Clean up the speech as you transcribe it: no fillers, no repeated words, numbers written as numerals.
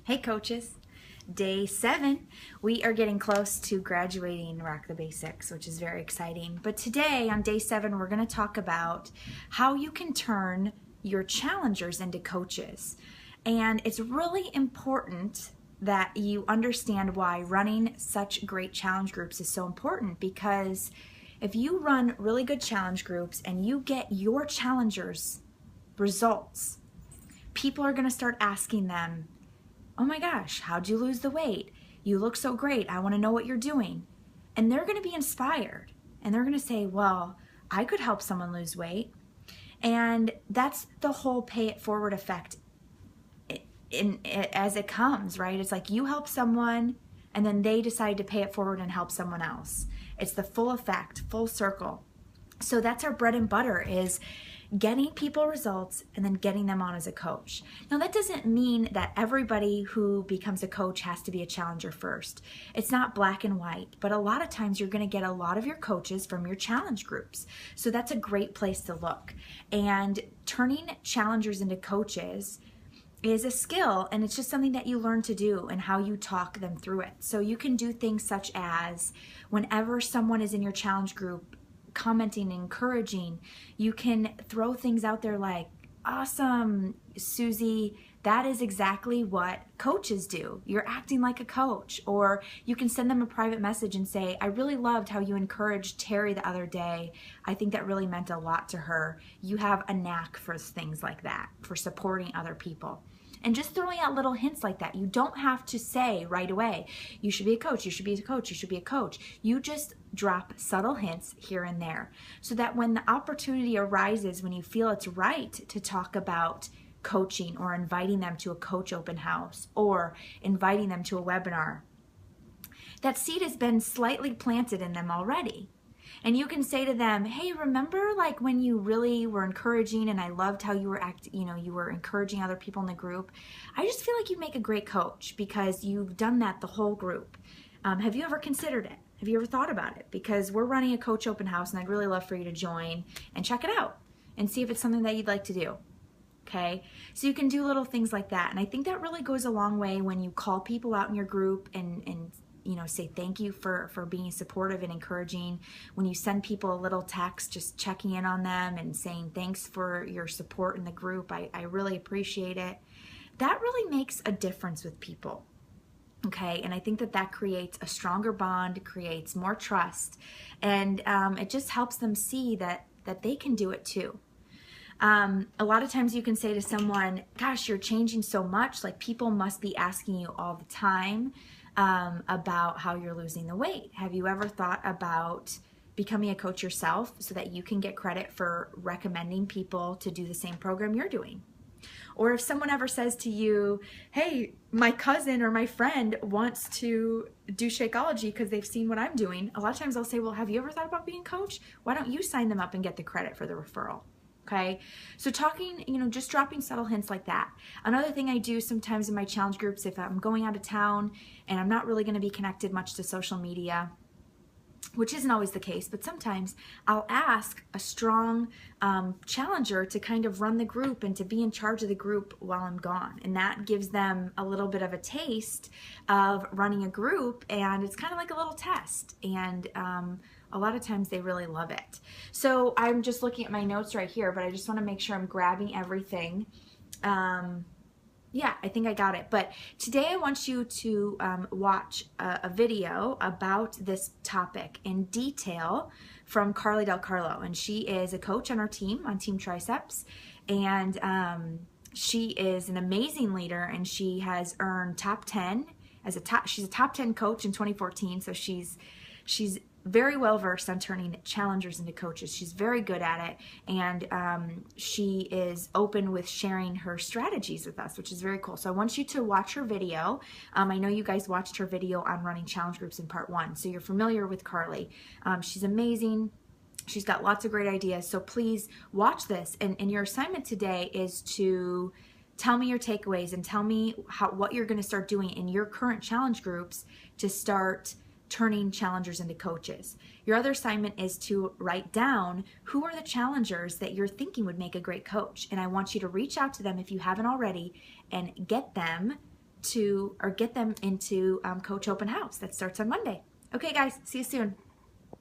Hey coaches, day 7. We are getting close to graduating Rock the Basics, which is very exciting. But today on day 7, we're going to talk about how you can turn your challengers into coaches. And it's really important that you understand why running such great challenge groups is so important, because if you run really good challenge groups and you get your challengers results, people are going to start asking them, oh my gosh, how'd you lose the weight? You look so great. I want to know what you're doing. And they're going to be inspired. And they're going to say, well, I could help someone lose weight. And that's the whole pay it forward effect as it comes, right? It's like you help someone and then they decide to pay it forward and help someone else. It's the full effect, full circle. So that's our bread and butter, is getting people results and then getting them on as a coach. Now that doesn't mean that everybody who becomes a coach has to be a challenger first. It's not black and white, but a lot of times you're going to get a lot of your coaches from your challenge groups. So that's a great place to look. And turning challengers into coaches is a skill, and it's just something that you learn to do and how you talk them through it. So you can do things such as whenever someone is in your challenge group commenting and encouraging, you can throw things out there like, awesome, Susie, that is exactly what coaches do. You're acting like a coach. Or you can send them a private message and say, I really loved how you encouraged Terry the other day. I think that really meant a lot to her. You have a knack for things like that, for supporting other people. And just throwing out little hints like that. You don't have to say right away, you should be a coach, you should be a coach, you should be a coach. You just drop subtle hints here and there so that when the opportunity arises, when you feel it's right to talk about coaching or inviting them to a coach open house or inviting them to a webinar, that seed has been slightly planted in them already. And you can say to them, hey, remember like when you really were encouraging and I loved how you were you were encouraging other people in the group. I just feel like you make a great coach because you've done that the whole group. Have you ever considered it? Have you ever thought about it? Because we're running a coach open house and I'd really love for you to join and check it out and see if it's something that you'd like to do. Okay, so you can do little things like that. And I think that really goes a long way when you call people out in your group and say thank you for being supportive and encouraging. When you send people a little text, just checking in on them and saying thanks for your support in the group. I really appreciate it. That really makes a difference with people. Okay, and I think that creates a stronger bond, creates more trust, and it just helps them see that they can do it too. A lot of times you can say to someone, gosh, you're changing so much, like people must be asking you all the time about how you're losing the weight. Have you ever thought about becoming a coach yourself so that you can get credit for recommending people to do the same program you're doing? Or if someone ever says to you, hey, my cousin or my friend wants to do Shakeology because they've seen what I'm doing, a lot of times I'll say, well, have you ever thought about being a coach? Why don't you sign them up and get the credit for the referral? Okay, so talking, just dropping subtle hints like that. Another thing I do sometimes in my challenge groups, if I'm going out of town and I'm not really going to be connected much to social media, which isn't always the case, but sometimes I'll ask a strong challenger to kind of run the group and to be in charge of the group while I'm gone. And that gives them a little bit of a taste of running a group, and it's kind of like a little test. And a lot of times they really love it. So I'm just looking at my notes right here, but I just want to make sure I'm grabbing everything. Yeah, I think I got it. But today I want you to watch a video about this topic in detail from Carly Del Carlo. And she is a coach on our team, on Team Triceps. And she is an amazing leader, and she has earned top 10 she's a top 10 coach in 2014. So she's very well versed on turning challengers into coaches. She's very good at it, and she is open with sharing her strategies with us, which is very cool. So I want you to watch her video. I know you guys watched her video on running challenge groups in part 1, so you're familiar with Carly. She's amazing. She's got lots of great ideas, so please watch this. And your assignment today is to tell me your takeaways and tell me what you're going to start doing in your current challenge groups to start turning challengers into coaches. Your other assignment is to write down who are the challengers that you're thinking would make a great coach. And I want you to reach out to them if you haven't already and get them to, or get them into Coach Open House that starts on Monday. Okay, guys, see you soon.